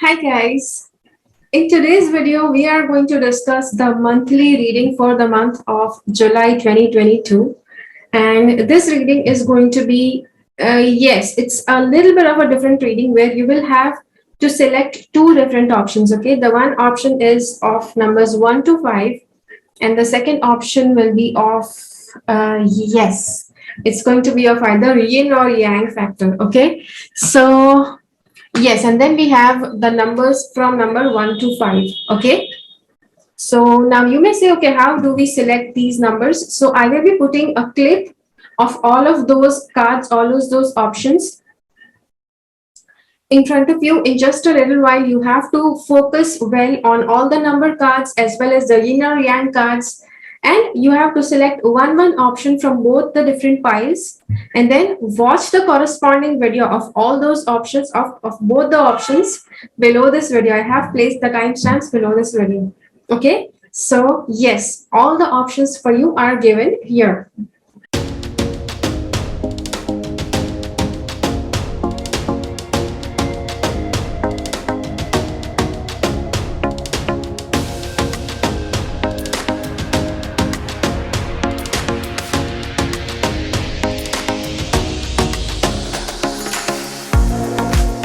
Hi guys. In today's video, we are going to discuss the monthly reading for the month of July 2022. And this reading is going to be, yes, it's a little bit of a different reading where you will have to select two different options. Okay, the one option is of numbers 1 to 5, and the second option will be of, yes, it's going to be of either yin or yang factor. Okay, so yes, and then we have the numbers from number 1 to 5. Okay. So now you may say, okay, how do we select these numbers? So I will be putting a clip of all of those cards, all of those options in front of you. In just a little while, you have to focus well on all the number cards as well as the yin or yang cards, and you have to select one option from both the different piles and then watch the corresponding video of all those options of both the options below this video. I have placed the timestamps below this video. Okay, so yes, all the options for you are given here.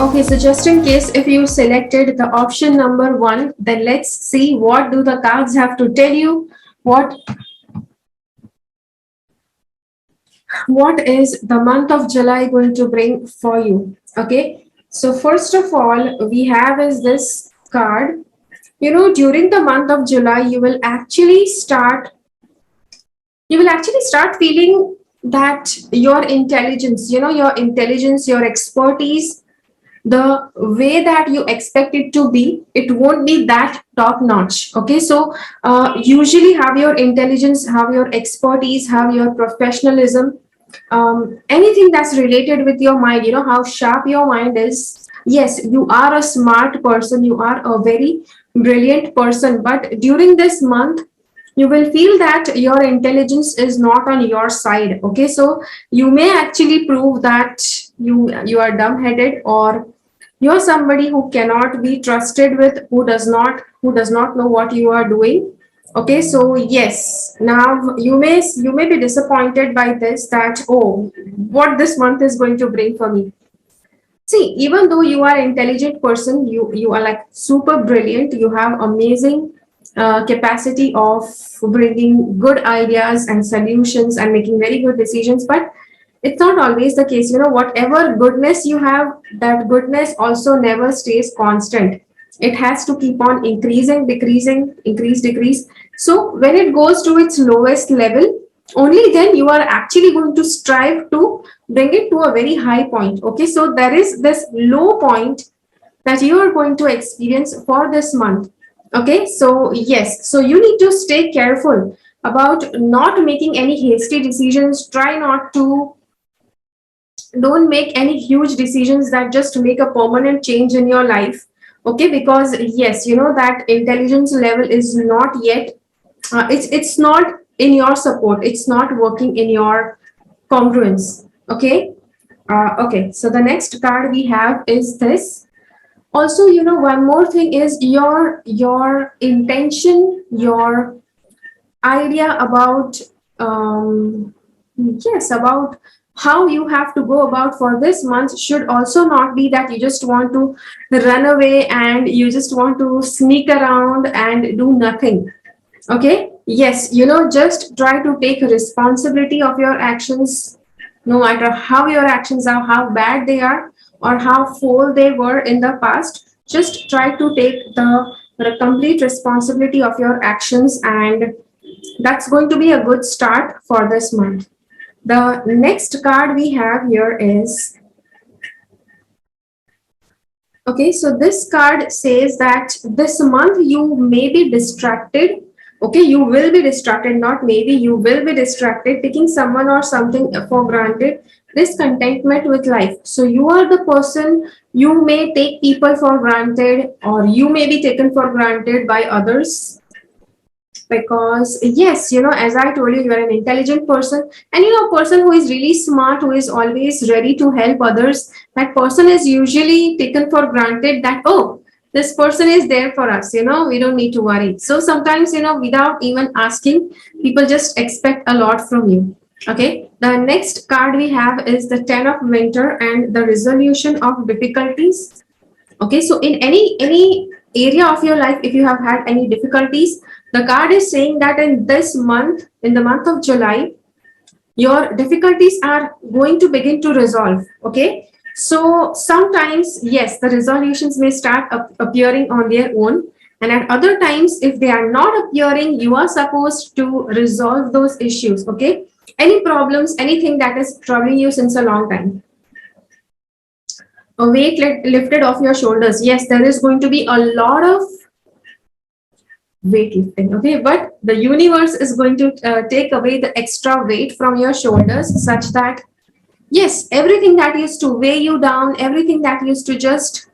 Okay, so just in case if you selected the option number 1, then let's see what do the cards have to tell you. What is the month of July going to bring for you? Okay, so first of all, we have is this card. You know, during the month of July, you will actually start feeling that your intelligence, your expertise, the way that you expect it to be, it won't be that top notch. Okay, so usually have your intelligence, have your expertise, have your professionalism, anything that's related with your mind, how sharp your mind is. Yes, you are a smart person, you are a very brilliant person, but during this month you will feel that your intelligence is not on your side. Okay, so you may actually prove that you are dumb-headed, or you're somebody who cannot be trusted with, who does not know what you are doing. Okay, so yes, now you may be disappointed by this, that, oh, what this month is going to bring for me. See, even though you are an intelligent person, you are like super brilliant, you have amazing capacity of bringing good ideas and solutions and making very good decisions, but it's not always the case. Whatever goodness you have, that goodness also never stays constant. It has to keep on increasing, decreasing, increase, decrease. So when it goes to its lowest level, only then you are actually going to strive to bring it to a very high point. Okay, so there is this low point that you are going to experience for this month. Okay, so yes, so you need to stay careful about not making any hasty decisions. Try not to, don't make any huge decisions that just make a permanent change in your life. Okay, because yes, that intelligence level is not yet, it's not in your support, it's not working in your congruence. Okay, okay, so the next card we have is this. Also, one more thing is your intention, your idea about, yes, about how you have to go about for this month should also not be that you just want to run away and you just want to sneak around and do nothing. Okay, yes, just try to take responsibility of your actions, no matter how your actions are, how bad they are, or how foul they were in the past. Just try to take the complete responsibility of your actions, and that's going to be a good start for this month. The next card we have here is, okay, so this card says that this month you may be distracted. Okay, you will be distracted, not maybe, you will be distracted, taking someone or something for granted, discontentment with life. So you are the person, you may take people for granted, or you may be taken for granted by others. Because yes, as I told you are an intelligent person, and a person who is really smart, who is always ready to help others, that person is usually taken for granted, that, oh, this person is there for us, we don't need to worry. So sometimes, without even asking, people just expect a lot from you. Okay, the next card we have is the 10 of winter and the resolution of difficulties. Okay, so in any area of your life, if you have had any difficulties, the card is saying that in this month, in the month of July, your difficulties are going to begin to resolve. Okay, so sometimes, yes, the resolutions may start appearing on their own, and at other times, if they are not appearing, you are supposed to resolve those issues. Okay, any problems, anything that is troubling you since a long time, a weight lifted off your shoulders. Yes, there is going to be a lot of weightlifting. Okay, but the universe is going to take away the extra weight from your shoulders, such that yes, everything that used to weigh you down, everything that used to just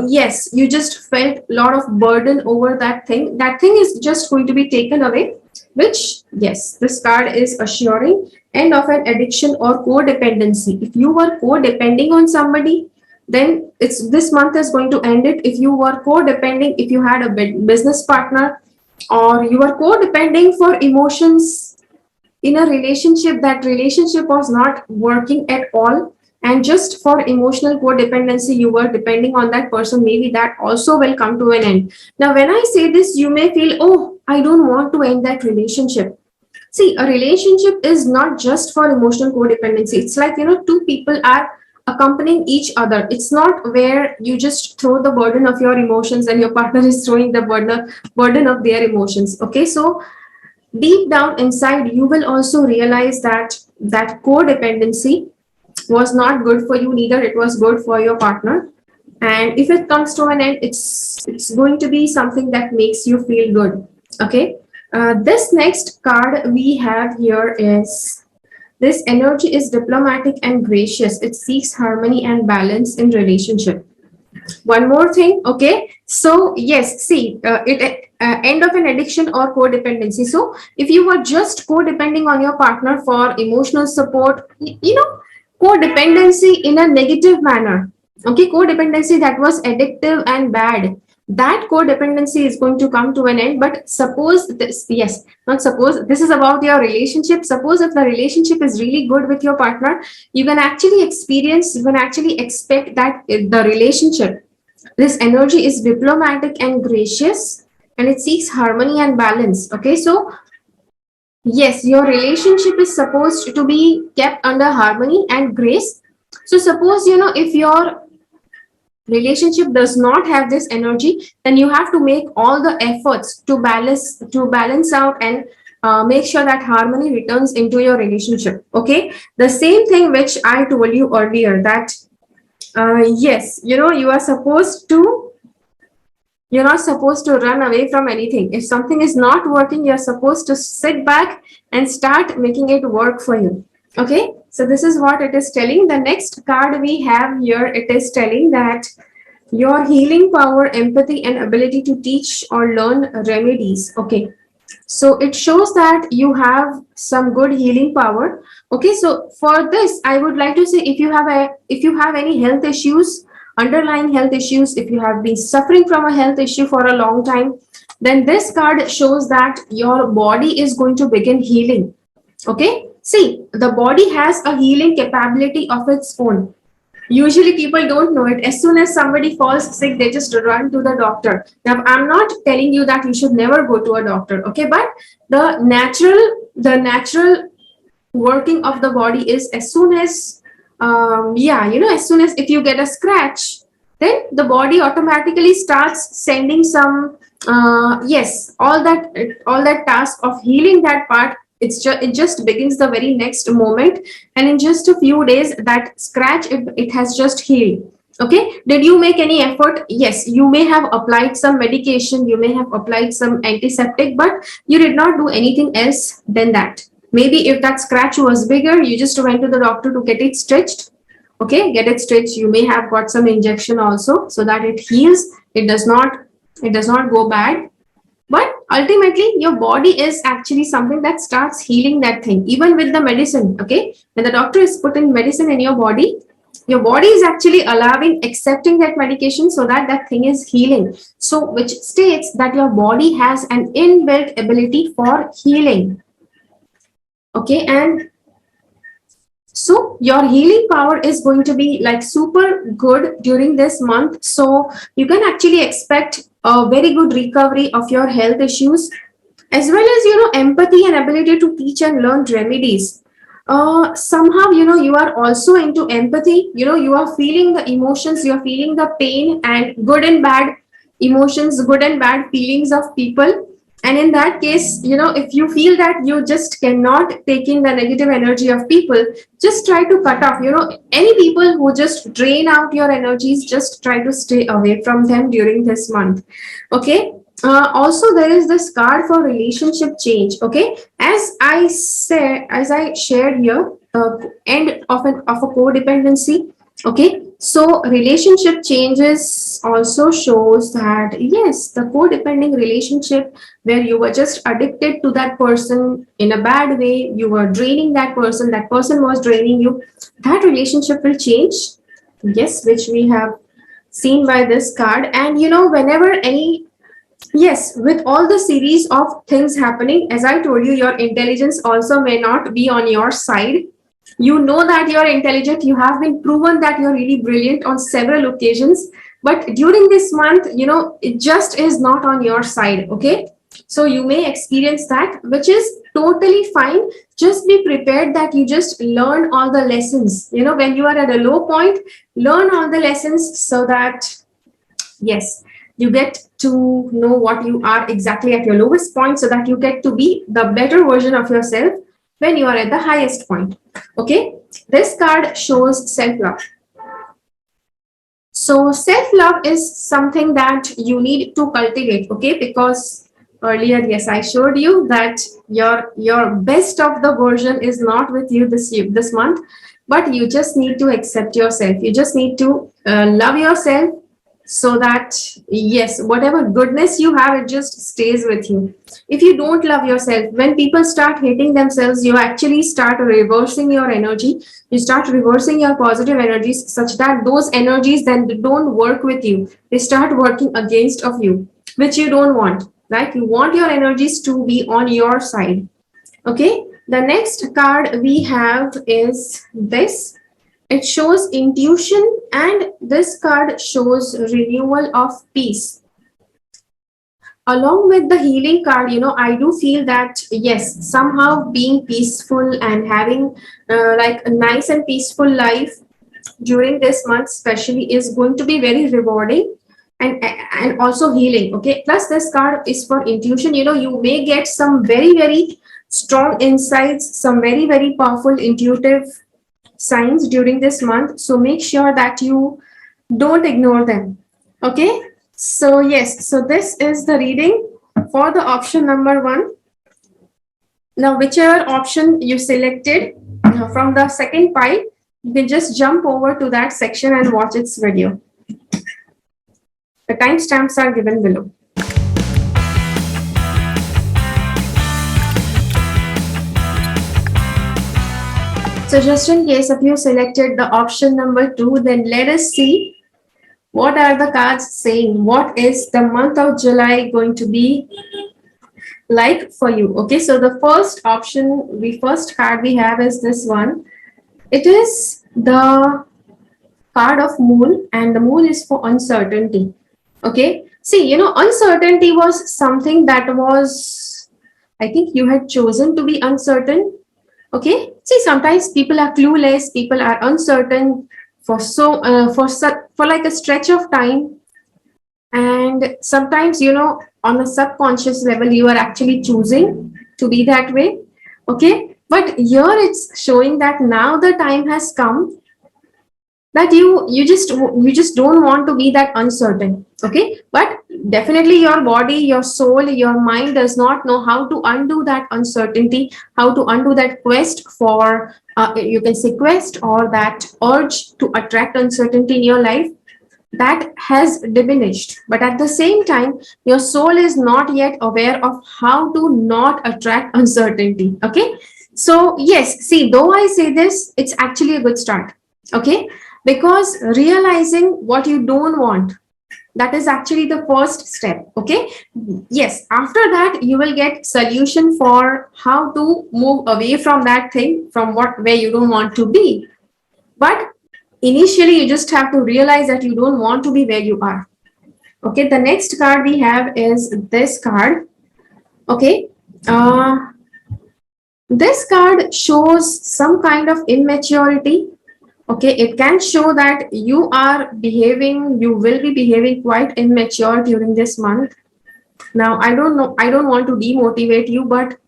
yes, you just felt a lot of burden over that thing is just going to be taken away, which, yes, this card is assuring end of an addiction or codependency. If you were codepending on somebody, then it's this month is going to end it. If you were codepending, if you had a business partner, or you were codepending for emotions in a relationship, that relationship was not working at all, and just for emotional codependency you were depending on that person, maybe that also will come to an end. Now when I say this, you may feel, oh, I don't want to end that relationship. See, a relationship is not just for emotional codependency. It's like, two people are accompanying each other. It's not where you just throw the burden of your emotions and your partner is throwing the burden of their emotions. Okay, so deep down inside, you will also realize that that codependency was not good for you, neither it was good for your partner. And if it comes to an end, it's going to be something that makes you feel good. Okay, this next card we have here is, this energy is diplomatic and gracious. It seeks harmony and balance in relationship. One more thing. Okay, so yes, see, it end of an addiction or codependency. So if you were just codepending on your partner for emotional support, codependency in a negative manner, okay, codependency that was addictive and bad, that codependency is going to come to an end. But suppose this, yes, not suppose, this is about your relationship. Suppose if the relationship is really good with your partner, you can actually expect that the relationship, this energy is diplomatic and gracious, and it seeks harmony and balance. Okay, so yes, your relationship is supposed to be kept under harmony and grace. So suppose, if your relationship does not have this energy, then you have to make all the efforts to balance out and make sure that harmony returns into your relationship. Okay, the same thing which I told you earlier, that yes, you're not supposed to run away from anything. If something is not working, you're supposed to sit back and start making it work for you. Okay, so this is what it is telling. The next card we have here, it is telling that your healing power, empathy, and ability to teach or learn remedies. Okay, so it shows that you have some good healing power. Okay, so for this, I would like to say, if you have any health issues, underlying health issues, if you have been suffering from a health issue for a long time, then this card shows that your body is going to begin healing. Okay, see, the body has a healing capability of its own. Usually people don't know it. As soon as somebody falls sick, they just run to the doctor. Now, I'm not telling you that you should never go to a doctor, okay? But the natural working of the body is, as soon as as soon as if you get a scratch, then the body automatically starts sending some all that task of healing that part. It just begins the very next moment, and in just a few days that scratch, it has just healed. Okay, did you make any effort? Yes, you may have applied some medication, you may have applied some antiseptic, but you did not do anything else than that. Maybe if that scratch was bigger, you just went to the doctor to get it stitched. Okay, get it stitched. You may have got some injection also, so that it heals. It does not go bad. But ultimately, your body is actually something that starts healing that thing, even with the medicine. Okay, when the doctor is putting medicine in your body, Your body is actually allowing, accepting that medication so that that thing is healing. So which states that your body has an inbuilt ability for healing. Okay, and so your healing power is going to be like super good during this month. So you can actually expect a very good recovery of your health issues, as well as, empathy and ability to teach and learn remedies. Somehow, you are also into empathy. You are feeling the emotions, you are feeling the pain and good and bad emotions, good and bad feelings of people. And in that case, if you feel that you just cannot take in the negative energy of people, just try to cut off. Any people who just drain out your energies, just try to stay away from them during this month. Okay. Also, there is this card for relationship change. Okay, as I said, as I shared here, end of a codependency. Okay, so relationship changes also shows that yes, the codependent relationship where you were just addicted to that person in a bad way, you were draining that person was draining you, that relationship will change. Yes, which we have seen by this card. And whenever any, yes, with all the series of things happening, as I told you, your intelligence also may not be on your side. You know that you're intelligent, you have been proven that you're really brilliant on several occasions, but during this month, it just is not on your side. Okay, so you may experience that, which is totally fine. Just be prepared that you just learn all the lessons. When you are at a low point, learn all the lessons so that, yes, you get to know what you are exactly at your lowest point, so that you get to be the better version of yourself when you are at the highest point. Okay, this card shows self-love. So self-love is something that you need to cultivate. Okay, because earlier, yes, I showed you that your best of the version is not with you this month, but you just need to accept yourself. You just need to love yourself, so that yes, whatever goodness you have, it just stays with you. If you don't love yourself, when people start hating themselves, you actually start reversing your energy. You start reversing your positive energies, such that those energies then don't work with you, they start working against of you, which you don't want, right? You want your energies to be on your side. Okay, the next card we have is this. It shows intuition, and this card shows renewal of peace. Along with the healing card, I do feel that yes, somehow being peaceful and having like a nice and peaceful life during this month, especially, is going to be very rewarding and also healing. Okay, plus this card is for intuition. You may get some very, very strong insights, some very, very powerful intuitive signs during this month, so make sure that you don't ignore them. Okay, so yes, so this is the reading for the option number 1. Now whichever option you selected from the second pile, you can just jump over to that section and watch its video. The timestamps are given below. So just in case if you selected the option number 2, then let us see what are the cards saying. What is the month of July going to be like for you? Okay, so the first option, the first card we have is this one. It is the card of Moon, and the Moon is for uncertainty. Okay, see, uncertainty was something that was, I think you had chosen to be uncertain. Okay, see, sometimes people are clueless, people are uncertain for for like a stretch of time, and sometimes, on a subconscious level, you are actually choosing to be that way. Okay, but here it's showing that now the time has come that you just don't want to be that uncertain. Okay, but definitely your body, your soul, your mind does not know how to undo that uncertainty, how to undo that quest for you can say quest, or that urge to attract uncertainty in your life, that has diminished. But at the same time, your soul is not yet aware of how to not attract uncertainty. Okay, so yes, see, though I say this, it's actually a good start. Okay, because realizing what you don't want, that is actually the first step. Okay, yes, after that you will get solution for how to move away from that thing, from what where you don't want to be. But initially you just have to realize that you don't want to be where you are. Okay, the next card we have is this card. Okay, uh this card shows some kind of immaturity. Okay, it can show that you are behaving, you will be behaving quite immature during this month. Now, I don't know, I don't want to demotivate you, but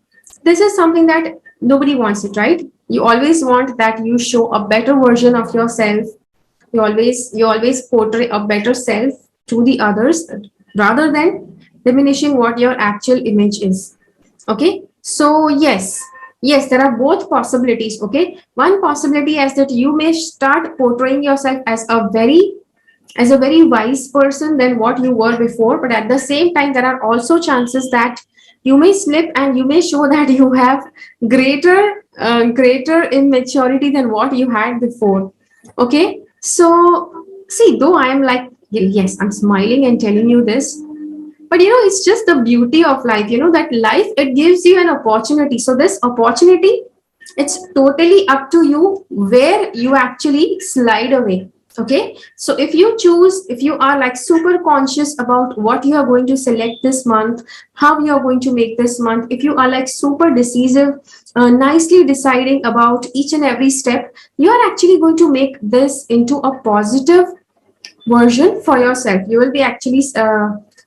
this is something that nobody wants it, right? You always want that you show a better version of yourself. You always portray a better self to the others rather than diminishing what your actual image is. Okay, so yes, there are both possibilities. Okay, one possibility is that you may start portraying yourself as a very wise person than what you were before, but at the same time there are also chances that you may slip and you may show that you have greater immaturity than what you had before. Okay, so see, though I am like, yes, I'm smiling and telling you this, but it's just the beauty of life, that life, it gives you an opportunity. So this opportunity, it's totally up to you where you actually slide away. Okay, so if you choose, if you are like super conscious about what you are going to select this month, how you are going to make this month, if you are like super decisive, nicely deciding about each and every step, you are actually going to make this into a positive version for yourself. You will be actually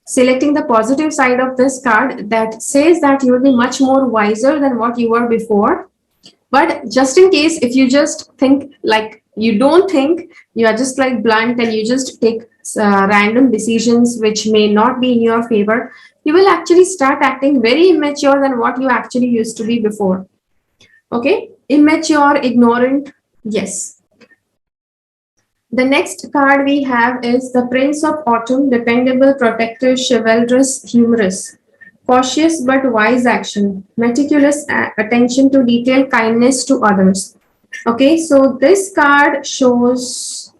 selecting the positive side of this card, that says that you will be much more wiser than what you were before. But just in case, if you just think like you don't think, you are just like blunt and you just take random decisions which may not be in your favor, you will actually start acting very immature than what you actually used to be before. Okay, immature, ignorant, yes. The next card we have is the Prince of Autumn, dependable, protective, chivalrous, humorous, cautious but wise action, meticulous attention to detail, kindness to others. Okay, so this card shows,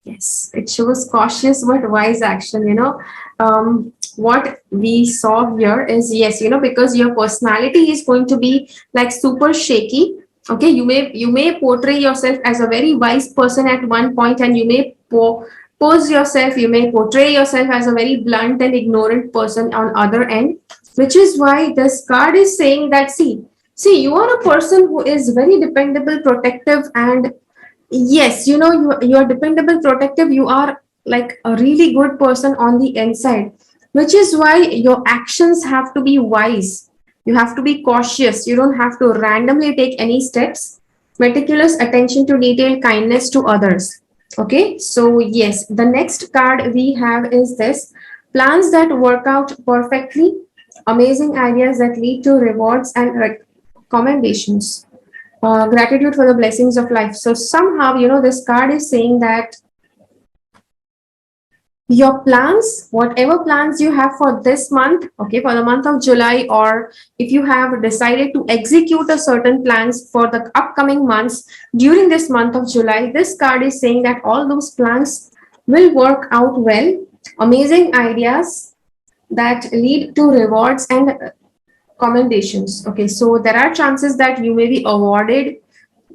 yes, it shows cautious but wise action. What we saw here is, yes, because your personality is going to be like super shaky. Okay, you may portray yourself as a very wise person at one point, and you may pose yourself, you may portray yourself as a very blunt and ignorant person on other end, which is why this card is saying that, see, you are a person who is very dependable, protective, and yes, you are dependable, protective, you are like a really good person on the inside, which is why your actions have to be wise. You have to be cautious. You don't have to randomly take any steps. Meticulous attention to detail, kindness to others. Okay, so yes, the next card we have is this: plans that work out perfectly, amazing ideas that lead to rewards and recommendations. Gratitude for the blessings of life. So somehow, this card is saying that your plans, whatever plans you have for this month, okay, for the month of July, or if you have decided to execute a certain plans for the upcoming months during this month of July, this card is saying that all those plans will work out well. Amazing ideas that lead to rewards and commendations. Okay, so there are chances that you may be awarded,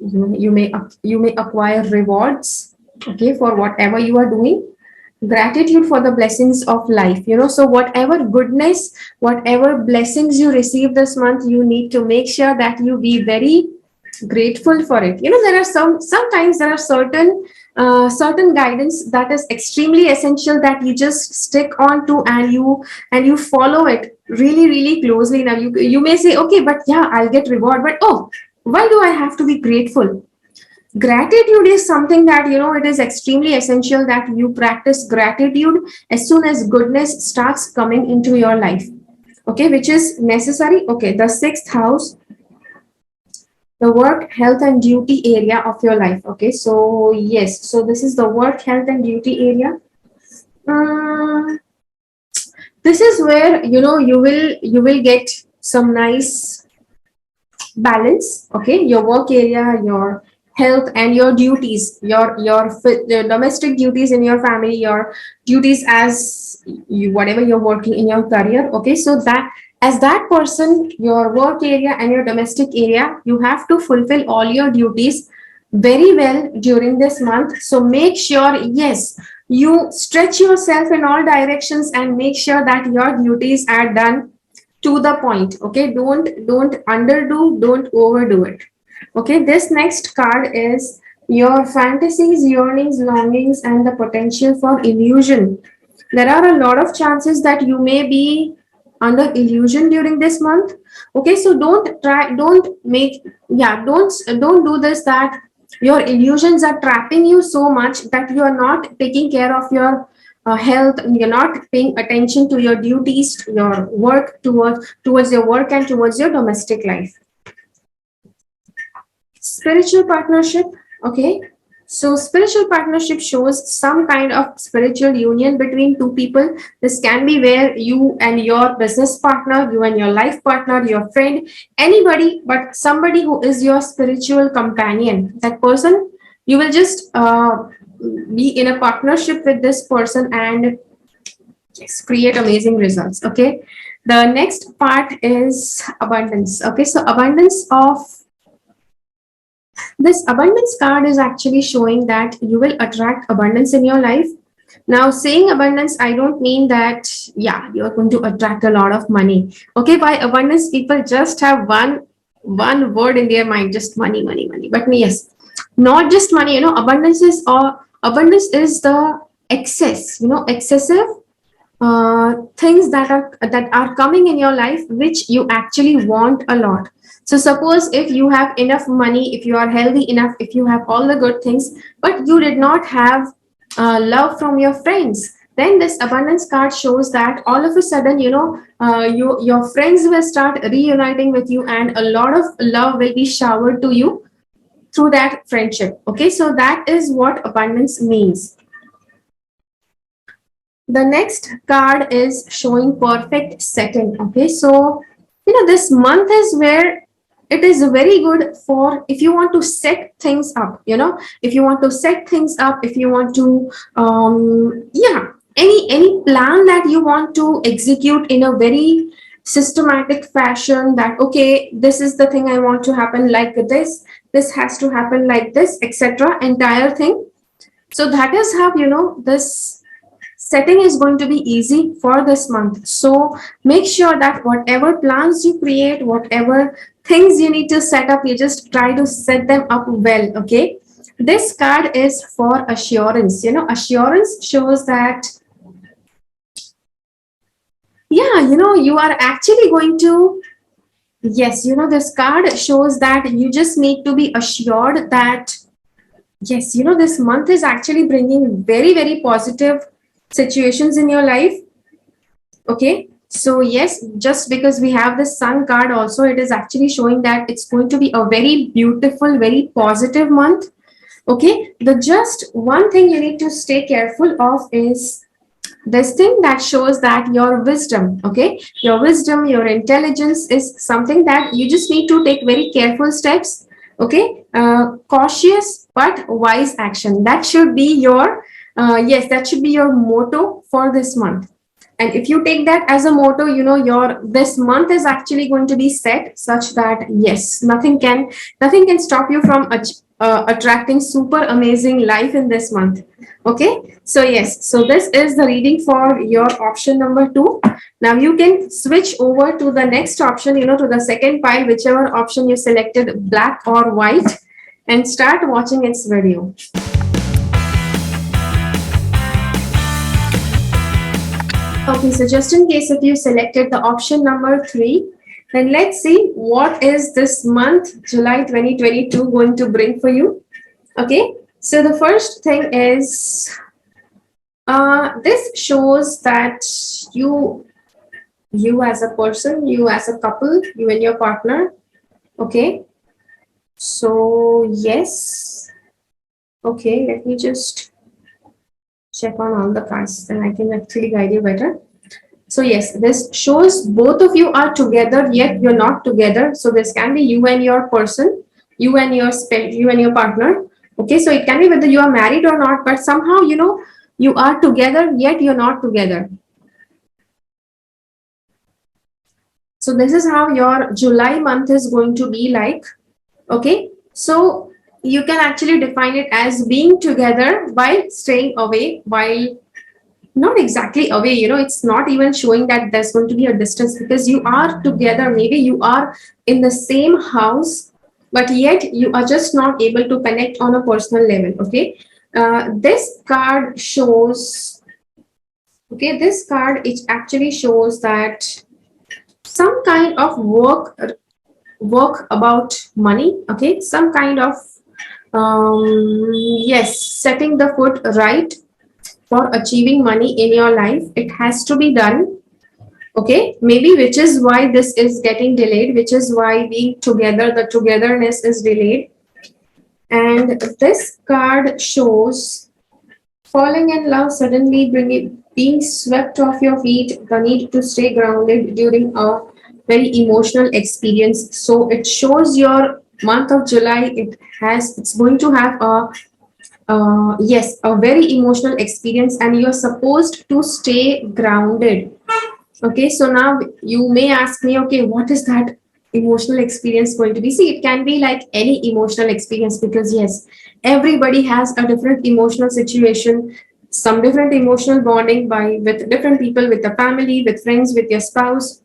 you may acquire rewards, okay, for whatever you are doing. Gratitude for the blessings of life, so whatever goodness, whatever blessings you receive this month, you need to make sure that you be very grateful for it. There are sometimes there are certain guidance that is extremely essential, that you just stick on to, and you follow it really really closely. Now you may say, okay, but yeah, I'll get reward, but oh, why do I have to be grateful? Gratitude is something that, it is extremely essential that you practice gratitude as soon as goodness starts coming into your life. Okay, which is necessary. Okay, the sixth house, the work, health, and duty area of your life. Okay, so yes, so this is the work, health, and duty area. Uh, this is where you will get some nice balance. Okay, your work area, your health and your duties, your domestic duties in your family, your duties as you, whatever you're working in your career. Okay, so that as that person, your work area and your domestic area, you have to fulfill all your duties very well during this month. So make sure, yes, you stretch yourself in all directions and make sure that your duties are done to the point. Okay, don't underdo, don't overdo it. Okay, this next card is your fantasies, yearnings, longings, and the potential for illusion. There are a lot of chances that you may be under illusion during this month. Okay, so don't do this, that your illusions are trapping you so much that you are not taking care of your health, you're not paying attention to your duties, your work, towards your work and towards your domestic life. Spiritual partnership. Okay, so spiritual partnership shows some kind of spiritual union between two people. This can be where you and your business partner, you and your life partner, your friend, anybody, but somebody who is your spiritual companion. That person, you will just be in a partnership with this person and yes, create amazing results. Okay, the next part is abundance. Okay, so this abundance card is actually showing that you will attract abundance in your life. Now, saying abundance, I don't mean that, yeah, you're going to attract a lot of money. Okay, by abundance, people just have one word in their mind, just money, money, money. But yes, not just money. Abundance is the excess, excessive things that are coming in your life which you actually want a lot. So suppose if you have enough money, if you are healthy enough, if you have all the good things, but you did not have love from your friends, then this abundance card shows that all of a sudden, your friends will start reuniting with you and a lot of love will be showered to you through that friendship. Okay, so that is what abundance means. The next card is showing perfect setting. Okay, so this month is where it is very good for if you want to set things up. If you want to set things up, if you want to any plan that you want to execute in a very systematic fashion, that okay, this is the thing I want to happen like this has to happen like this, etc., entire thing. So that is how this setting is going to be easy for this month. So make sure that whatever plans you create, whatever things you need to set up, you just try to set them up well. Okay, this card is for assurance. Assurance shows that you are actually going to, yes, this card shows that you just need to be assured that yes, this month is actually bringing very, very positive situations in your life. Okay, so yes, just because we have the sun card also, it is actually showing that it's going to be a very beautiful, very positive month. Okay, the just one thing you need to stay careful of is this thing that shows that your wisdom, okay, your wisdom, your intelligence is something that you just need to take very careful steps. Okay, cautious but wise action, that should be your yes, that should be your motto for this month. And if you take that as a motto, your this month is actually going to be set such that yes, nothing can stop you from attracting super amazing life in this month. Okay, so yes, so this is the reading for your option number 2. Now you can switch over to the next option, to the second pile, whichever option you selected, black or white, and start watching its video. Okay, so just in case if you selected the option number 3, then let's see what is this month, July 2022, going to bring for you. Okay, so the first thing is, this shows that you as a person, you as a couple, you and your partner. Okay, so yes. Okay, let me just check on all the cards, then I can actually guide you better. So yes, this shows both of you are together, yet you're not together. So this can be you and your person. you and your partner. Okay, so it can be whether you are married or not, but somehow, you are together yet you're not together. So this is how your July month is going to be like. Okay, so you can actually define it as being together while staying away, while not exactly away, it's not even showing that there's going to be a distance, because you are together. Maybe you are in the same house, but yet you are just not able to connect on a personal level. Okay, this card shows, okay, this card, it actually shows that some kind of work about money. Okay, some kind of yes, setting the foot right for achieving money in your life. It has to be done. Okay, maybe, which is why this is getting delayed, which is why being together, the togetherness is delayed. And this card shows falling in love suddenly, being swept off your feet, the need to stay grounded during a very emotional experience. So it shows your month of July, it's going to have a yes, a very emotional experience, and you're supposed to stay grounded. Okay, so now you may ask me, okay, what is that emotional experience going to be? See, it can be like any emotional experience, because yes, everybody has a different emotional situation, some different emotional bonding with different people, with the family, with friends, with your spouse.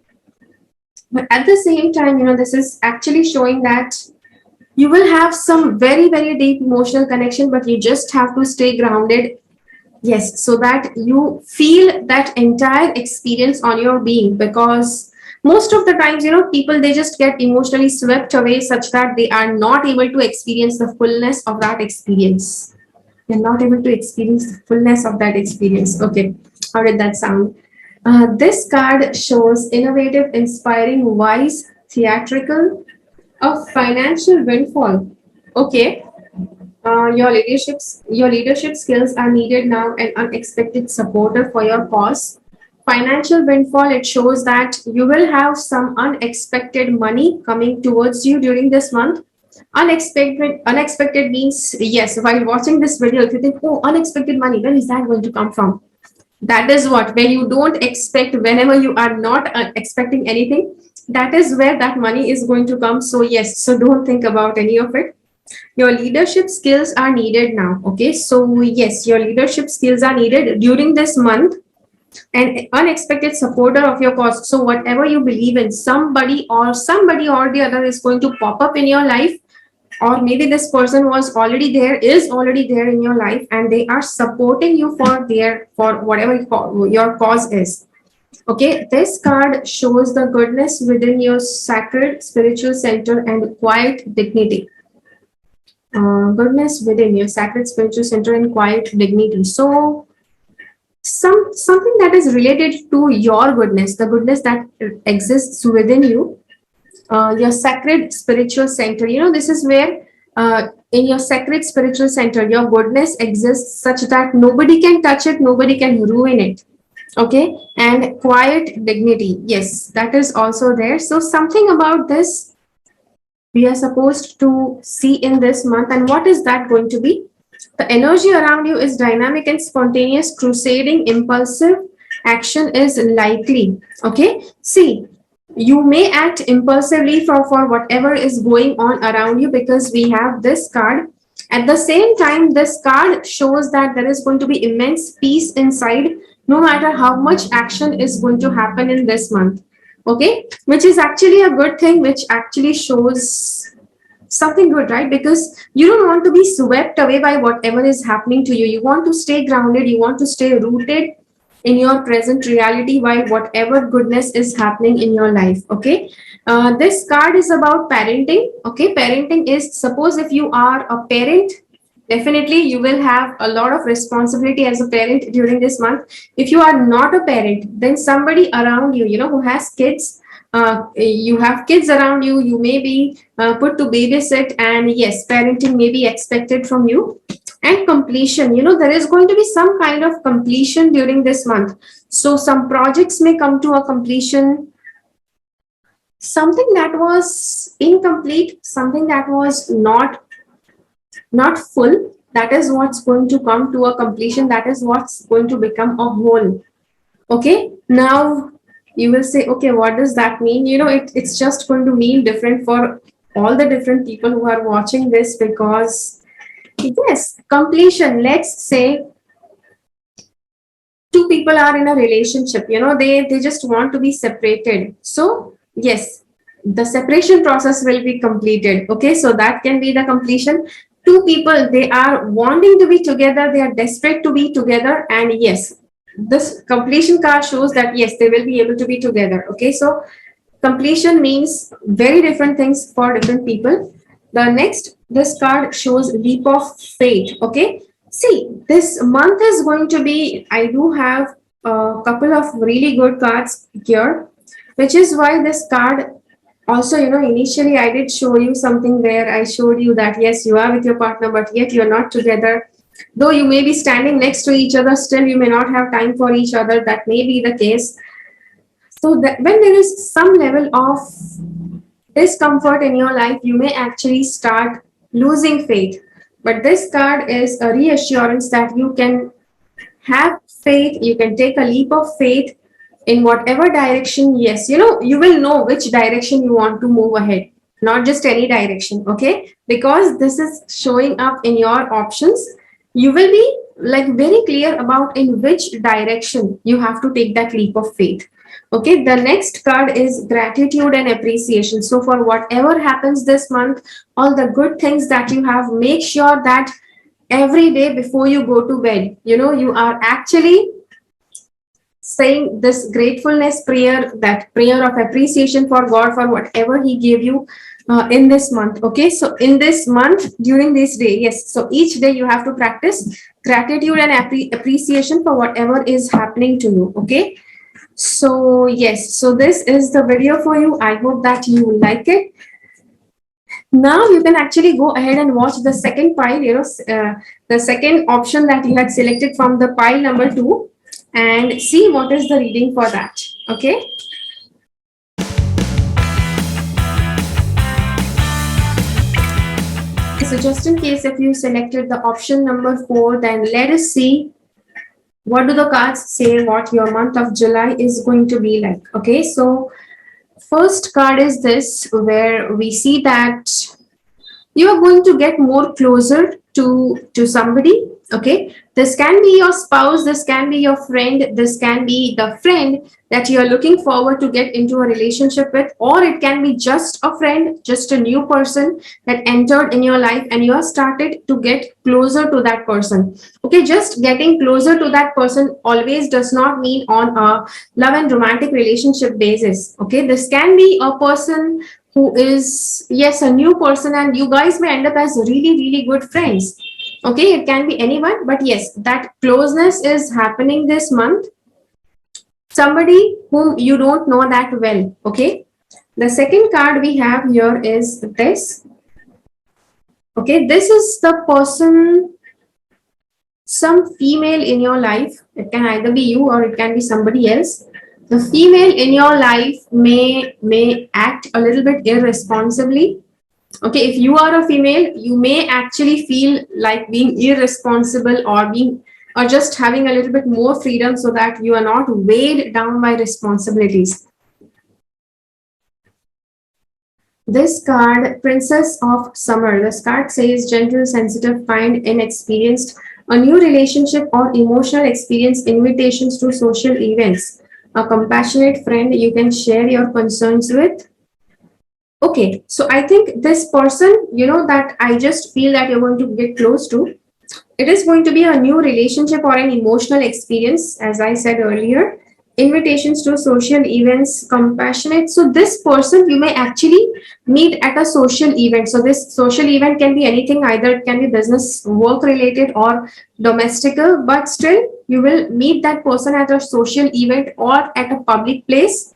But at the same time, this is actually showing that you will have some very, very deep emotional connection, but you just have to stay grounded. Yes, so that you feel that entire experience on your being, because most of the times, people, they just get emotionally swept away such that they are not able to experience the fullness of that experience. They're not able to experience the fullness of that experience. Okay, how did that sound? This card shows innovative, inspiring, wise, theatrical, a financial windfall. Okay, your leadership skills are needed now, an unexpected supporter for your cause. Financial windfall, it shows that you will have some unexpected money coming towards you during this month. Unexpected means, yes, while watching this video, if you think, oh, unexpected money, where is that going to come from? That is what, when you don't expect, whenever you are not expecting anything, that is where that money is going to come. So yes, so don't think about any of it. Your leadership skills are needed now. Okay, so yes, your leadership skills are needed during this month. An unexpected supporter of your cause, so whatever you believe in, somebody or the other is going to pop up in your life, or maybe this person is already there in your life, and they are supporting you for whatever your cause is. Okay, this card shows the goodness within your sacred spiritual center and quiet dignity. Goodness within your sacred spiritual center and quiet dignity. So something that is related to your goodness, the goodness that exists within you, your sacred spiritual center. This is where, in your sacred spiritual center, your goodness exists such that nobody can touch it, nobody can ruin it. Okay, and quiet dignity, yes, that is also there. So something about this we are supposed to see in this month. And what is that going to be? The energy around you is dynamic and spontaneous, crusading, impulsive action is likely. Okay, see, you may act impulsively for whatever is going on around you, because we have this card. At the same time, this card shows that there is going to be immense peace inside, no matter how much action is going to happen in this month. Okay, which is actually a good thing, which actually shows something good, right? Because you don't want to be swept away by whatever is happening to you. You want to stay grounded, you want to stay rooted in your present reality while whatever goodness is happening in your life. Okay, this card is about parenting. Okay, parenting is, suppose if you are a parent, definitely you will have a lot of responsibility as a parent during this month. If you are not a parent, then somebody around you, who has kids, you have kids around you, you may be put to babysit, and yes, parenting may be expected from you. And completion, there is going to be some kind of completion during this month. So some projects may come to a completion, something that was incomplete, something that was not full, that is what's going to come to a completion, that is what's going to become a whole. Okay, now you will say, okay, what does that mean? It's just going to mean different for all the different people who are watching this, because yes, completion, let's say two people are in a relationship, they just want to be separated. So yes, the separation process will be completed. Okay, so that can be the completion. Two people, they are wanting to be together, they are desperate to be together, and yes, this completion card shows that yes, they will be able to be together. Okay, so completion means very different things for different people. The next, this card shows leap of faith. Okay, see, this month is going to be, I do have a couple of really good cards here, which is why this card also, initially I did show you something where I showed you that yes, you are with your partner, but yet you're not together. Though you may be standing next to each other, still you may not have time for each other. That may be the case. So that when there is some level of discomfort in your life, you may actually start losing faith. But this card is a reassurance that you can have faith, you can take a leap of faith in whatever direction. Yes, you will know which direction you want to move ahead, not just any direction. Okay, because this is showing up in your options, you will be like very clear about in which direction you have to take that leap of faith. Okay, the next card is gratitude and appreciation. So for whatever happens this month, all the good things that you have, make sure that every day before you go to bed, you are actually saying this gratefulness prayer, that prayer of appreciation for God for whatever He gave you in this month. Okay, so in this month, during this day, yes, so each day you have to practice gratitude and appreciation for whatever is happening to you. Okay, so yes, so this is the video for you. I hope that you like it. Now you can actually go ahead and watch the second pile, the second option that you had selected from the pile number 2, and see what is the reading for that. Okay. So just in case if you selected the option number 4, then let us see what do the cards say what your month of July is going to be like. Okay, so first card is this, where we see that you are going to get more closer to somebody. Okay, this can be your spouse, this can be your friend, this can be the friend that you are looking forward to get into a relationship with, or it can be just a friend, just a new person that entered in your life and you have started to get closer to that person. Okay, just getting closer to that person always does not mean on a love and romantic relationship basis. Okay, this can be a person who is, yes, a new person, and you guys may end up as really really good friends. Okay, it can be anyone, but yes, that closeness is happening this month. Somebody whom you don't know that well. Okay, the second card we have here is this. Okay, this is the person, some female in your life. It can either be you or it can be somebody else. The female in your life may act a little bit irresponsibly. Okay, if you are a female, you may actually feel like being irresponsible, or just having a little bit more freedom so that you are not weighed down by responsibilities. This card, Princess of Summer. This card says gentle, sensitive, kind, inexperienced, a new relationship or emotional experience, invitations to social events, a compassionate friend you can share your concerns with. Okay, so I think this person, that I just feel that you're going to get close to, it is going to be a new relationship or an emotional experience, as I said earlier. Invitations to social events, compassionate. So this person you may actually meet at a social event. So this social event can be anything, either it can be business, work related, or domestical, but still you will meet that person at a social event or at a public place.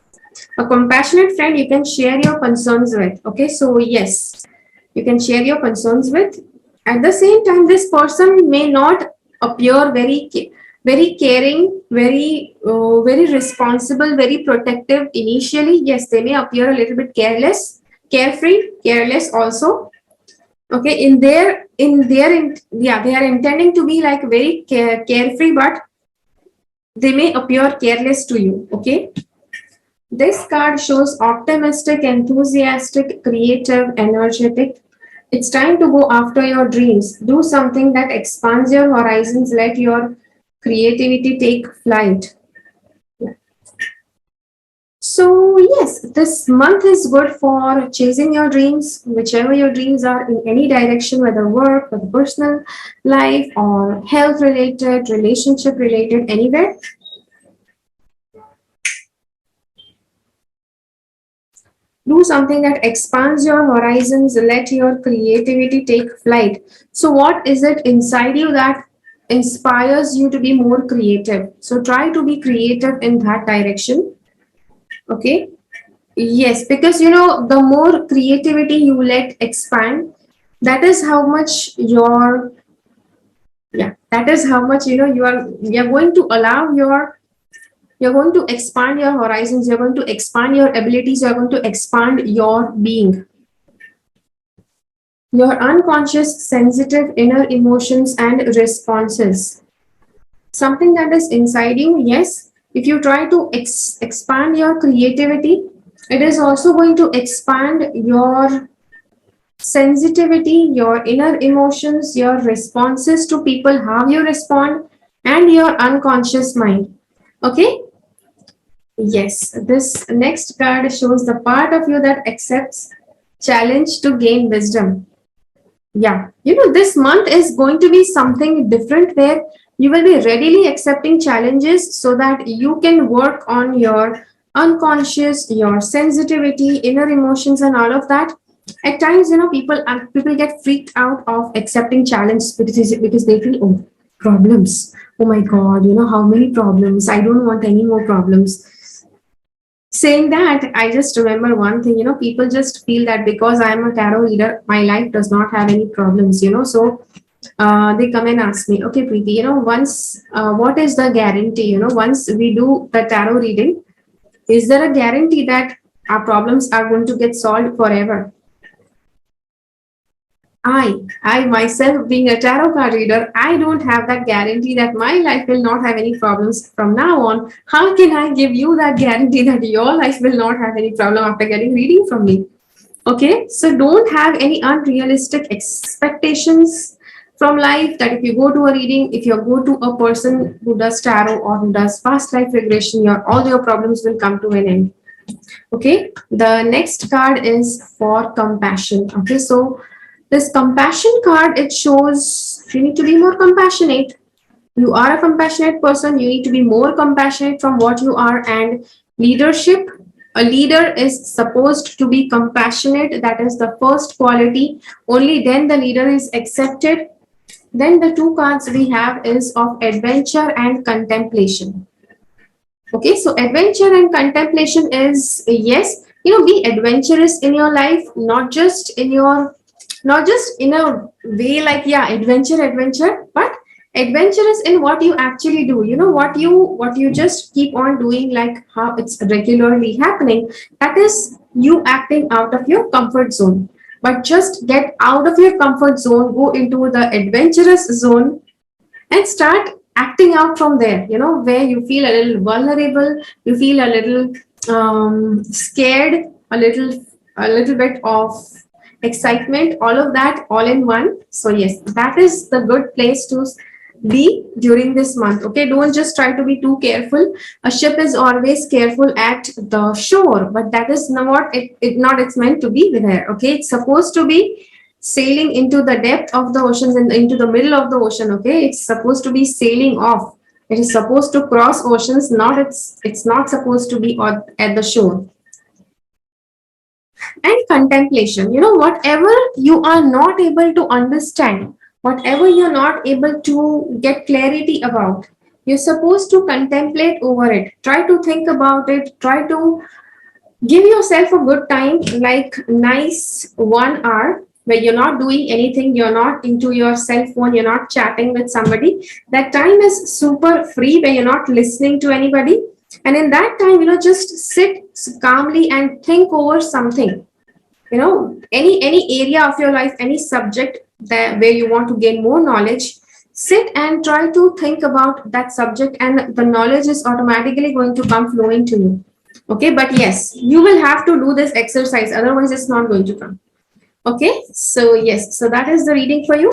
A compassionate friend you can share your concerns with. Okay, so yes, you can share your concerns with. At the same time, this person may not appear very very caring, very responsible, very protective initially. Yes, they may appear a little bit careless, carefree, careless also. Okay, yeah, they are intending to be like very carefree, but they may appear careless to you. Okay, this card shows optimistic, enthusiastic, creative, energetic. It's time to go after your dreams. Do something that expands your horizons. Let your creativity take flight. So, yes, this month is good for chasing your dreams, whichever your dreams are in any direction, whether work, whether personal life, or health related, relationship related, anywhere. Do something that expands your horizons, let your creativity take flight. So, what is it inside you that inspires you to be more creative? So, try to be creative in that direction. Okay. Yes, because the more creativity you let expand, that is how much your yeah, that is how much you're going to allow you're going to expand your horizons, you're going to expand your abilities, you're going to expand your being. Your unconscious, sensitive inner emotions and responses. Something that is inside you, yes, if you try to expand your creativity, it is also going to expand your sensitivity, your inner emotions, your responses to people, how you respond, and your unconscious mind. Okay? Yes, this next card shows the part of you that accepts challenge to gain wisdom. Yeah, this month is going to be something different where you will be readily accepting challenges so that you can work on your unconscious, your sensitivity, inner emotions, and all of that. At times, people get freaked out of accepting challenges because they feel, oh, problems. Oh my God, how many problems? I don't want any more problems. Saying that, I just remember one thing, people just feel that because I'm a tarot reader, my life does not have any problems, so they come and ask me, okay, Preeti, once, what is the guarantee, once we do the tarot reading, is there a guarantee that our problems are going to get solved forever? I myself being a tarot card reader, I don't have that guarantee that my life will not have any problems from now on. How can I give you that guarantee that your life will not have any problem after getting reading from me? Okay, so don't have any unrealistic expectations from life that if you go to a reading, if you go to a person who does tarot or who does past life regression, all your problems will come to an end. Okay, the next card is for compassion. Okay, so this compassion card, it shows you need to be more compassionate. You are a compassionate person, you need to be more compassionate from what you are. And leadership, a leader is supposed to be compassionate. That is the first quality. Only then the leader is accepted. Then the two cards we have is of adventure and contemplation. Okay, so adventure and contemplation is, yes, be adventurous in your life, not just in a way like, yeah, adventure, but adventurous in what you actually do, what you just keep on doing, like how it's regularly happening. That is you acting out of your comfort zone. But just get out of your comfort zone, go into the adventurous zone, and start acting out from there, where you feel a little vulnerable, you feel a little scared, a little bit of excitement, all of that all in one. So yes, that is the good place to be during this month. Okay, don't just try to be too careful. A ship is always careful at the shore, but that is not what it's meant to be there. Okay, it's supposed to be sailing into the depth of the oceans and into the middle of the ocean. Okay, it's supposed to be sailing off. It is supposed to cross oceans, not it's not supposed to be at the shore. And contemplation, whatever you are not able to understand, whatever you're not able to get clarity about, you're supposed to contemplate over it. Try to think about it. Try to give yourself a good time, like nice 1 hour. where you're not doing anything, you're not into your cell phone, you're not chatting with somebody. That time is super free, where you're not listening to anybody. And in that time, just sit calmly and think over something. Any area of your life, any subject that where you want to gain more knowledge, sit and try to think about that subject, and the knowledge is automatically going to come flowing to you. Okay, but yes, you will have to do this exercise, otherwise it's not going to come. Okay, so yes, so that is the reading for you.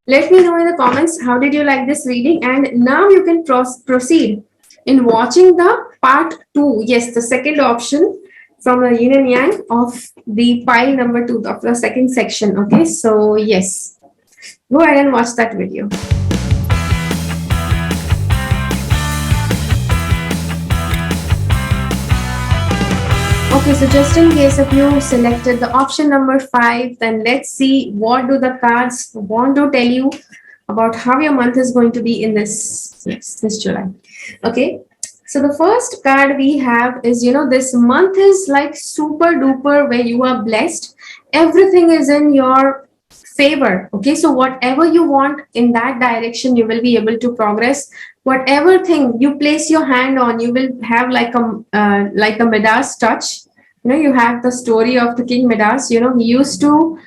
Let me know in the comments how did you like this reading, and now you can proceed in watching the part 2. Yes, the second option from the yin and yang of the pile number 2 of the second section. Okay, so yes, go ahead and watch that video. Okay, so just in case if you selected the option number 5, then let's see what do the cards want to tell you about how your month is going to be in this July. Okay, so the first card we have is, this month is like super duper, where you are blessed. Everything is in your favor. Okay, so whatever you want in that direction, you will be able to progress. Whatever thing you place your hand on, you will have like a Midas touch. You have the story of the King Midas. He used to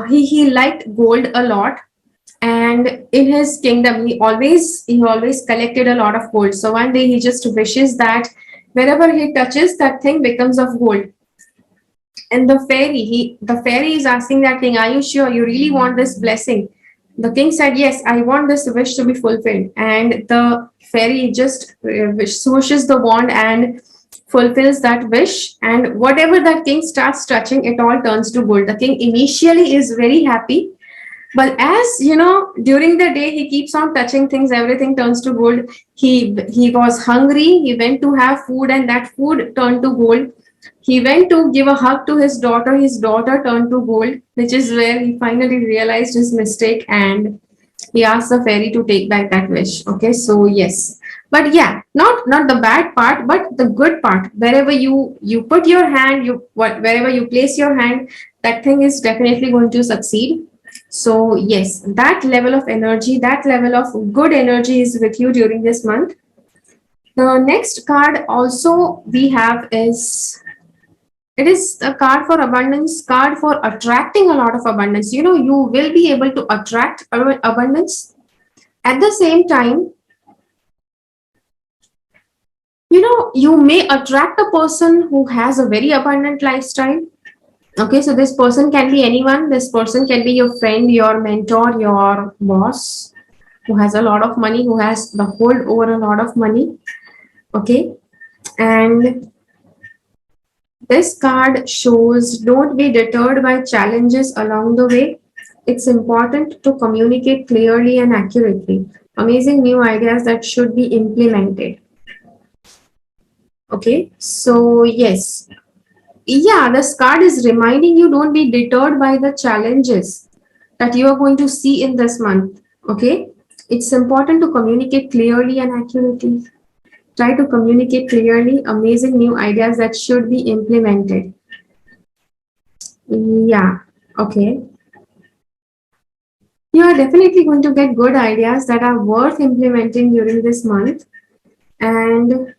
he liked gold a lot, and in his kingdom he always collected a lot of gold. So one day he just wishes that wherever he touches, that thing becomes of gold. And the fairy is asking that king, are you sure you really want this blessing? The king said, yes, I want this wish to be fulfilled. And the fairy just swooshes the wand and fulfills that wish. And whatever that king starts touching, it all turns to gold. The king initially is very happy, but as during the day he keeps on touching things, everything turns to gold. He was hungry, he went to have food, and that food turned to gold. He went to give a hug to his daughter turned to gold, which is where he finally realized his mistake, and he asked the fairy to take back that wish. Okay, so yes, but yeah, not the bad part, but the good part. Wherever you put your hand, wherever you place your hand, that thing is definitely going to succeed. So yes, that level of energy, that level of good energy is with you during this month. The next card also we have is, it is a card for abundance, card for attracting a lot of abundance. You will be able to attract abundance. At the same time, you may attract a person who has a very abundant lifestyle. Okay, so this person can be anyone. This person can be your friend, your mentor, your boss, who has a lot of money, who has the hold over a lot of money. Okay, and this card shows, don't be deterred by challenges along the way. It's important to communicate clearly and accurately. Amazing new ideas that should be implemented. Okay, so yes. Yeah, this card is reminding you, don't be deterred by the challenges that you are going to see in this month. Okay, it's important to communicate clearly and accurately. Try to communicate clearly, amazing new ideas that should be implemented. Yeah, okay. You are definitely going to get good ideas that are worth implementing during this month. And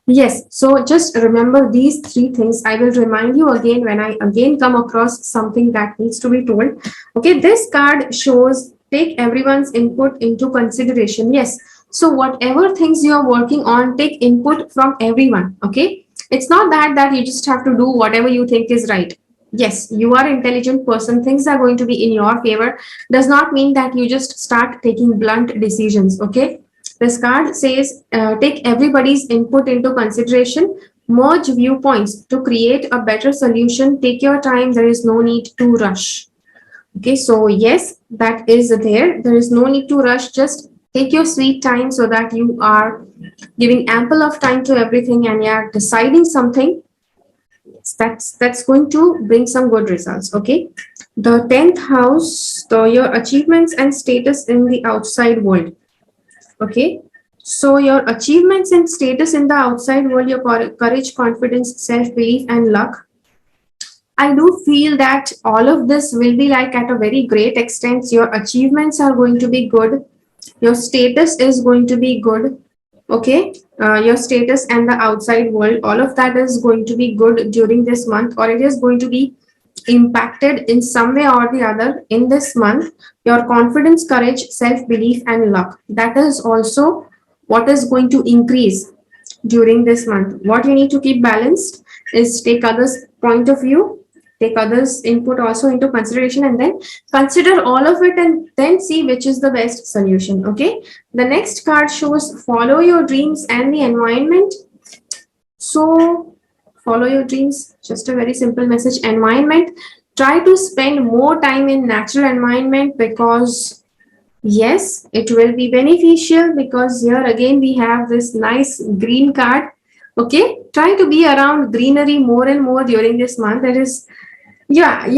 yes, so just remember these 3 things. I will remind you again when I again come across something that needs to be told. Okay, this card shows, take everyone's input into consideration. Yes, so whatever things you are working on, take input from everyone. Okay, it's not that you just have to do whatever you think is right. Yes, you are an intelligent person, things are going to be in your favor. Does not mean that you just start taking blunt decisions. Okay, this card says, take everybody's input into consideration, merge viewpoints to create a better solution. Take your time, there is no need to rush. Okay, so yes, that is there. There is no need to rush. Just take your sweet time so that you are giving ample of time to everything and you are deciding something. That's going to bring some good results. Okay, the 10th house, your achievements and status in the outside world. Okay, so your achievements and status in the outside world, your courage, confidence, self-belief, and luck. I do feel that all of this will be like at a very great extent. Your achievements are going to be good. Your status is going to be good. Okay. Your status and the outside world, all of that is going to be good during this month, or it is going to be impacted in some way or the other in this month. Your confidence, courage, self belief, and luck, that is also what is going to increase during this month. What you need to keep balanced is take others' point of view, take others' input also into consideration, and then consider all of it and then see which is the best solution. Okay. The next card shows follow your dreams and the environment. So, follow your dreams, just a very simple message. Environment, try to spend more time in natural environment, because yes, it will be beneficial, because here again we have this nice green card. Okay, try to be around greenery more and more during this month. That is, yeah,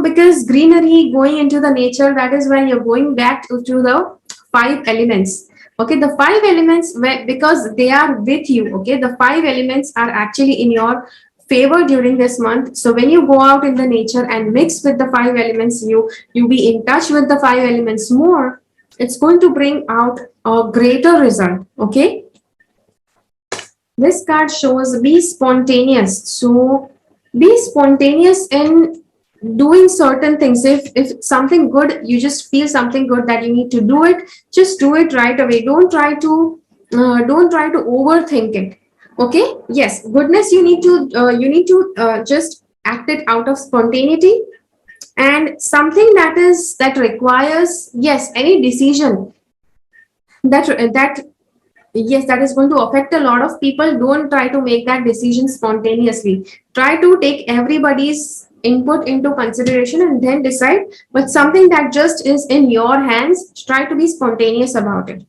because greenery, going into the nature, that is when you're going back to the five elements. Okay, the five elements, where, because they are with you. Okay, the five elements are actually in your favor during this month. So when you go out in the nature and mix with the five elements, you be in touch with the five elements more, it's going to bring out a greater result. Okay, this card shows be spontaneous. So be spontaneous in doing certain things. If something good, you just feel something good that you need to do it, just do it right away. Don't try to overthink it. Okay, yes, goodness, you need to just act it out of spontaneity. And something that requires, yes, any decision that yes, that is going to affect a lot of people, don't try to make that decision spontaneously. Try to take everybody's input into consideration and then decide. But something that just is in your hands, try to be spontaneous about it.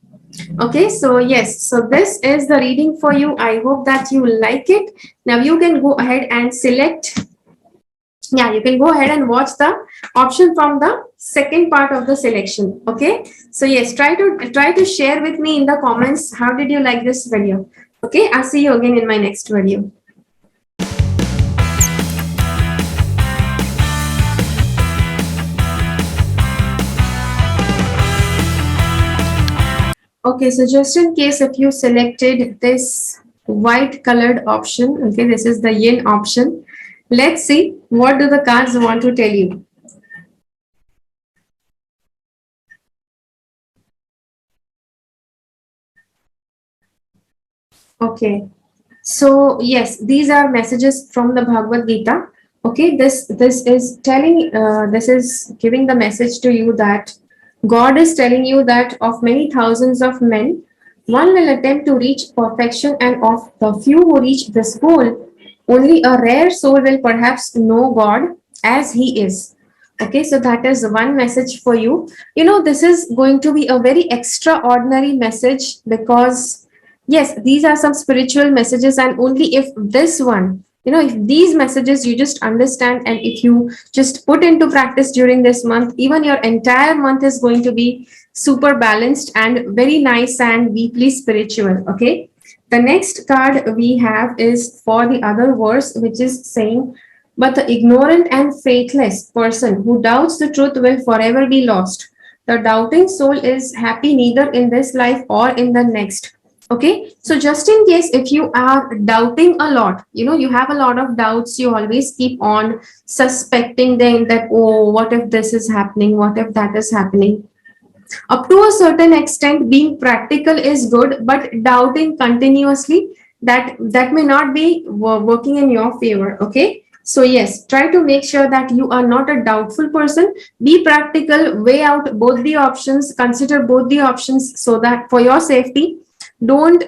Okay, so yes, so this is the reading for you. I hope that you like it. Now you can go ahead and select, yeah, you can go ahead and watch the option from the second part of the selection. Okay, so yes, try to share with me in the comments how did you like this video. Okay, I'll see you again in my next video. Okay, so just in case if you selected this white colored option, okay, this is the yin option. Let's see what do the cards want to tell you. Okay, so yes, these are messages from the Bhagwad Gita. Okay, this is telling, this is giving the message to you that God is telling you that of many thousands of men, one will attempt to reach perfection, and of the few who reach this goal, only a rare soul will perhaps know God as He is. Okay, so that is one message for you. You know, this is going to be a very extraordinary message, because yes, these are some spiritual messages, and only if this one, if these messages you just understand, and if you just put into practice during this month, even your entire month is going to be super balanced and very nice and deeply spiritual. Okay, the next card we have is for the other verse, which is saying, but the ignorant and faithless person who doubts the truth will forever be lost. The doubting soul is happy neither in this life or in the next. Okay, so just in case if you are doubting a lot, you have a lot of doubts, you always keep on suspecting them, that, oh, what if this is happening, what if that is happening. Up to a certain extent, being practical is good, but doubting continuously, that may not be working in your favor. Okay, so yes, try to make sure that you are not a doubtful person. Be practical, weigh out both the options, consider both the options, so that for your safety, don't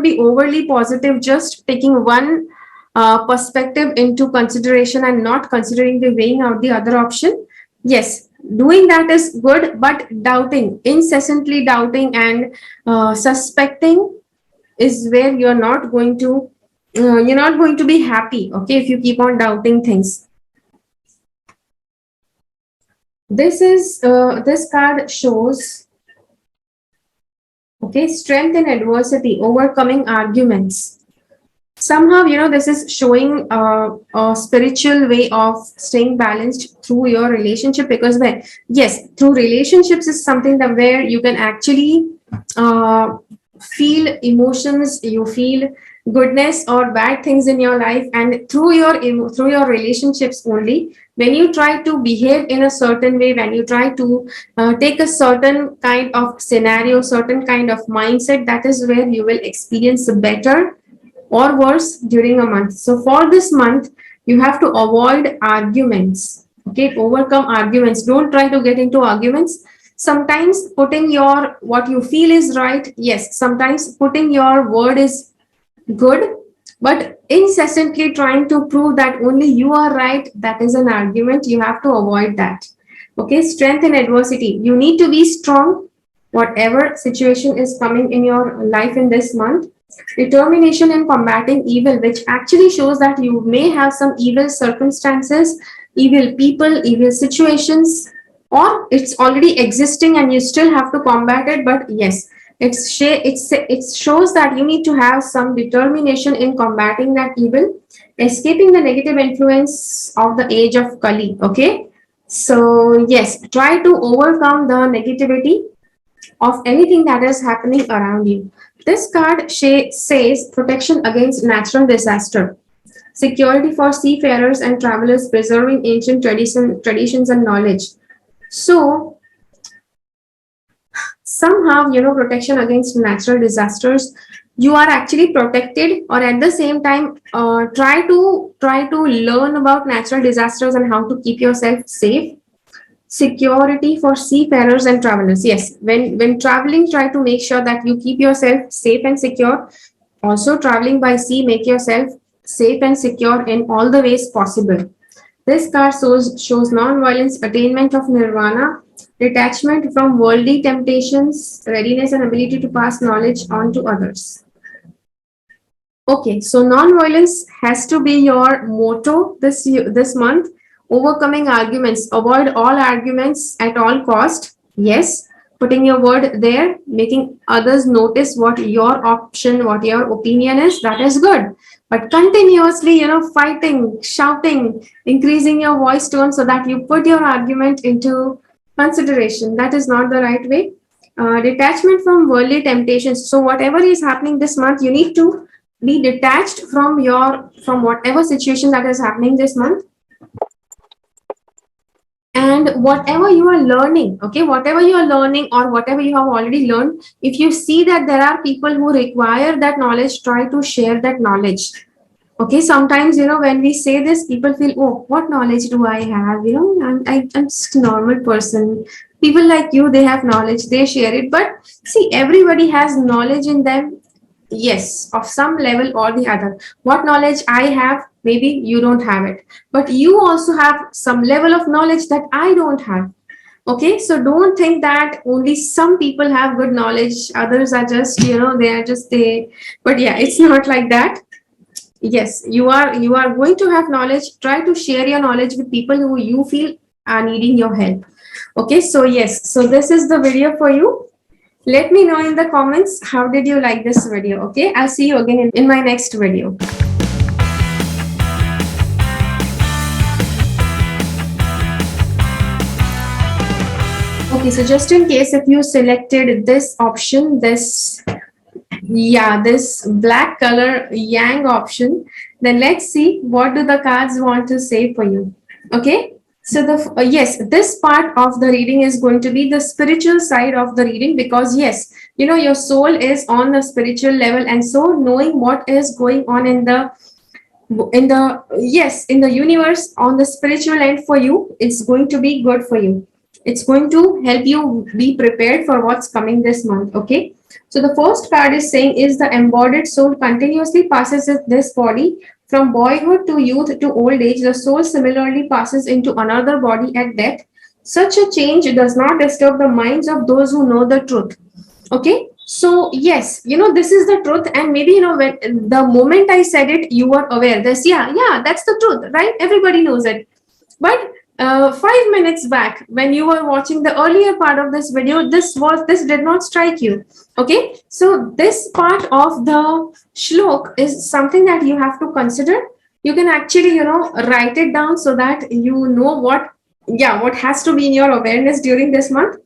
be overly positive, just taking one perspective into consideration and not considering the weighing out the other option. Yes, doing that is good, but doubting, incessantly doubting and suspecting, is where you're not going to be happy. Okay, if you keep on doubting things. This card shows, okay, strength in adversity, overcoming arguments. Somehow, this is showing a spiritual way of staying balanced through your relationship, because when, yes, through relationships is something that where you can actually uh, feel emotions, you feel goodness or bad things in your life, and through your relationships only, when you try to behave in a certain way, when you try to take a certain kind of scenario, certain kind of mindset, that is where you will experience better or worse during a month. So for this month, you have to avoid arguments. Okay, overcome arguments. Don't try to get into arguments. Sometimes putting your what you feel is right. Yes, sometimes putting your word is good, but incessantly trying to prove that only you are right, that is an argument. You have to avoid that. Okay, strength in adversity. You need to be strong, whatever situation is coming in your life in this month. Determination in combating evil, which actually shows that you may have some evil circumstances, evil people, evil situations, or it's already existing and you still have to combat it. But yes, it shows that you need to have some determination in combating that evil, escaping the negative influence of the age of Kali. Okay, so yes, try to overcome the negativity of anything that is happening around you. This card says protection against natural disaster, security for seafarers and travelers, preserving ancient traditions and knowledge. So somehow, protection against natural disasters, you are actually protected, or at the same time, try to learn about natural disasters and how to keep yourself safe. Security for seafarers and travelers. Yes, when traveling, try to make sure that you keep yourself safe and secure. Also, traveling by sea, make yourself safe and secure in all the ways possible. This card shows non-violence, attainment of nirvana, detachment from worldly temptations, readiness and ability to pass knowledge on to others. Okay, so non-violence has to be your motto this month. Overcoming arguments, avoid all arguments at all cost. Yes, putting your word there, making others notice what your option, what your opinion is, that is good. But continuously, fighting, shouting, increasing your voice tone so that you put your argument into consideration, that is not the right way. Detachment from worldly temptations. So whatever is happening this month, you need to be detached from whatever situation that is happening this month, and whatever you are learning, okay, whatever you are learning or whatever you have already learned, if you see that there are people who require that knowledge, try to share that knowledge. Okay, sometimes, when we say this, people feel, oh, what knowledge do I have, I'm just a normal person. People like you, they have knowledge, they share it, but see, everybody has knowledge in them. Yes, of some level or the other. What knowledge I have, maybe you don't have it, but you also have some level of knowledge that I don't have. Okay, so don't think that only some people have good knowledge, others are just, they are just they. But yeah, it's not like that. Yes, you are going to have knowledge. Try to share your knowledge with people who you feel are needing your help. Okay, so yes, so this is the video for you. Let me know in the comments how did you like this video. Okay, I'll see you again in my next video. Okay, so just in case if you selected this option, this black color yang option, then let's see what do the cards want to say for you. Okay, so yes, this part of the reading is going to be the spiritual side of the reading, because yes, your soul is on the spiritual level, and so knowing what is going on in the universe on the spiritual end for you, it's going to be good for you. It's going to help you be prepared for what's coming this month. Okay, so the first card is saying, is the embodied soul continuously passes this body from boyhood to youth to old age. The soul similarly passes into another body at death. Such a change does not disturb the minds of those who know the truth. Okay, so yes, this is the truth, and maybe when the moment I said it, you were aware this. Yeah, that's the truth, right? Everybody knows it. But 5 minutes back when you were watching the earlier part of this video, this did not strike you. Okay, so this part of the shlok is something that you have to consider. You can actually, write it down so that you know what has to be in your awareness during this month.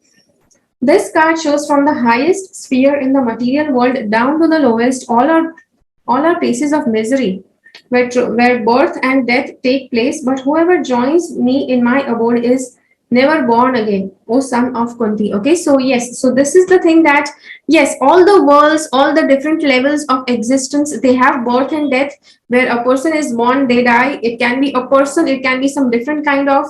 This card shows from the highest sphere in the material world down to the lowest, all are places of misery, where birth and death take place, but whoever joins me in my abode is never born again, O son of Kunti. Okay, so yes, so this is the thing that, yes, all the worlds, all the different levels of existence, they have birth and death, where a person is born, they die. It can be a person, it can be some different kind of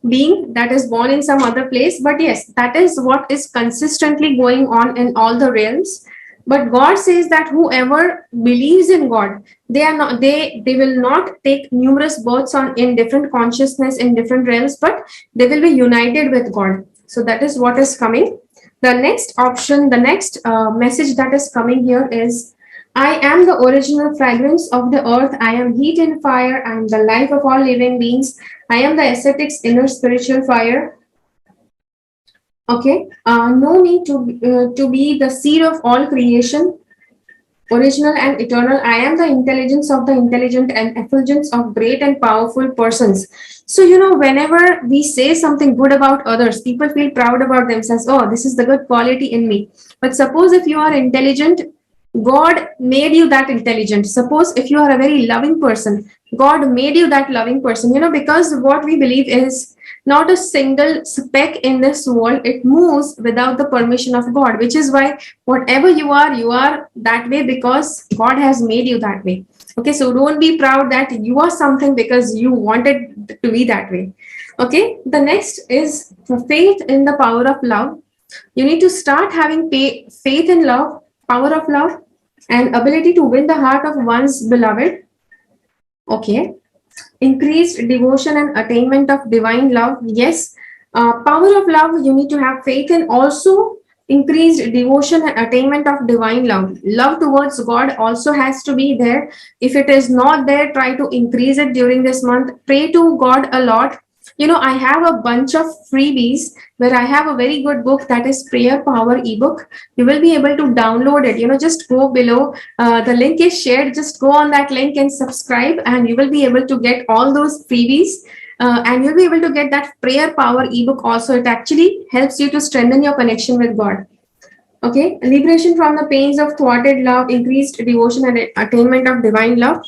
being that is born in some other place, but yes, that is what is consistently going on in all the realms. But God says that whoever believes in God, they will not take numerous births on in different consciousness in different realms, but they will be united with God. So that is what is coming. The next option, the next message that is coming here is, I am the original fragrance of the earth. I am heat and fire. I am the life of all living beings. I am the ascetic's inner spiritual fire. Okay, know me to be the seed of all creation, original and eternal. I am the intelligence of the intelligent and effulgence of great and powerful persons. So, whenever we say something good about others, people feel proud about themselves. Oh, this is the good quality in me. But suppose if you are intelligent, God made you that intelligent. Suppose if you are a very loving person, God made you that loving person, because what we believe is not a single speck in this world, it moves without the permission of God, which is why whatever you are that way because God has made you that way. Okay, so don't be proud that you are something because you wanted to be that way. Okay, the next is faith in the power of love. You need to start having faith in love, power of love, and ability to win the heart of one's beloved. Okay, increased devotion and attainment of divine love. Yes, power of love, you need to have faith in. Also, increased devotion and attainment of divine love. Love towards God also has to be there. If it is not there, try to increase it during this month. Pray to God a lot. I have a bunch of freebies where I have a very good book, that is Prayer Power ebook. You will be able to download it. Just go below. The link is shared. Just go on that link and subscribe, and you will be able to get all those freebies. And you'll be able to get that Prayer Power ebook also. It actually helps you to strengthen your connection with God. Okay, liberation from the pains of thwarted love, increased devotion and attainment of divine love.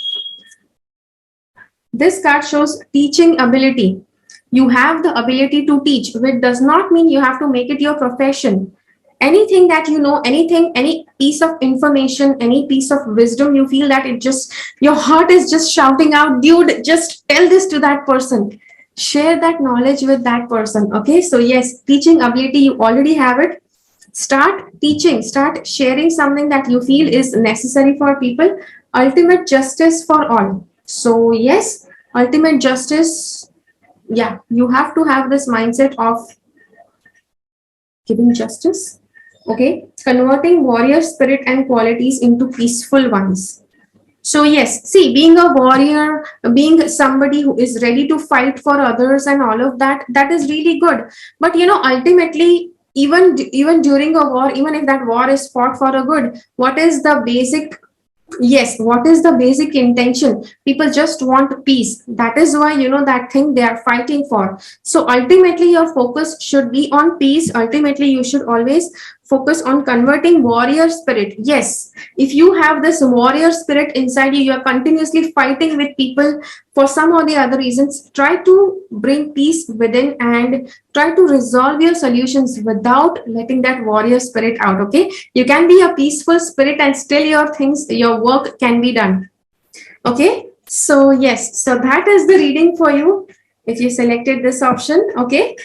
This card shows teaching ability. You have the ability to teach, which does not mean you have to make it your profession. Anything that you know, any piece of information, any piece of wisdom, you feel that your heart is just shouting out, dude, just tell this to that person. Share that knowledge with that person. Okay, so yes, teaching ability, you already have it. Start teaching, start sharing something that you feel is necessary for people. Ultimate justice for all. So yes, ultimate justice. Yeah, you have to have this mindset of giving justice. Okay, converting warrior spirit and qualities into peaceful ones. So yes, see, being a warrior, being somebody who is ready to fight for others and all of that, that is really good. But ultimately, even during a war, even if that war is fought for a good, what is the basic? Yes, what is the basic intention? People just want peace. That is why that thing they are fighting for. So ultimately your focus should be on peace. Ultimately you should always focus on converting warrior spirit. Yes, if you have this warrior spirit inside you, you are continuously fighting with people for some or the other reasons. Try to bring peace within and try to resolve your solutions without letting that warrior spirit out. Okay, you can be a peaceful spirit and still your work can be done. Okay, so yes, so that is the reading for you if you selected this option. Okay,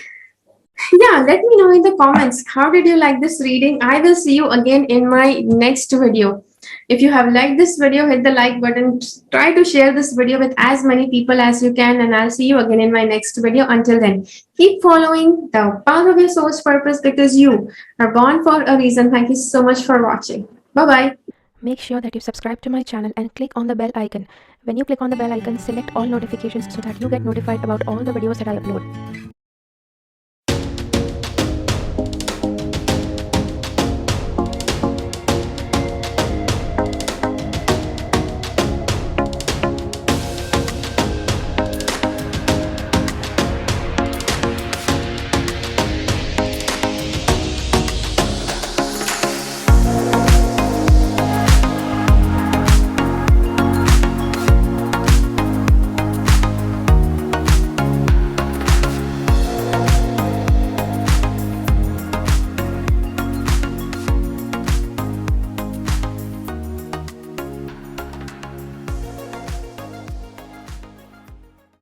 yeah, let me know in the comments, how did you like this reading? I will see you again in my next video. If you have liked this video, hit the like button. Try to share this video with as many people as you can, and I'll see you again in my next video. Until then, keep following the path of your soul's purpose because you are born for a reason. Thank you so much for watching. Bye-bye. Make sure that you subscribe to my channel and click on the bell icon. When you click on the bell icon, select all notifications so that you get notified about all the videos that I upload.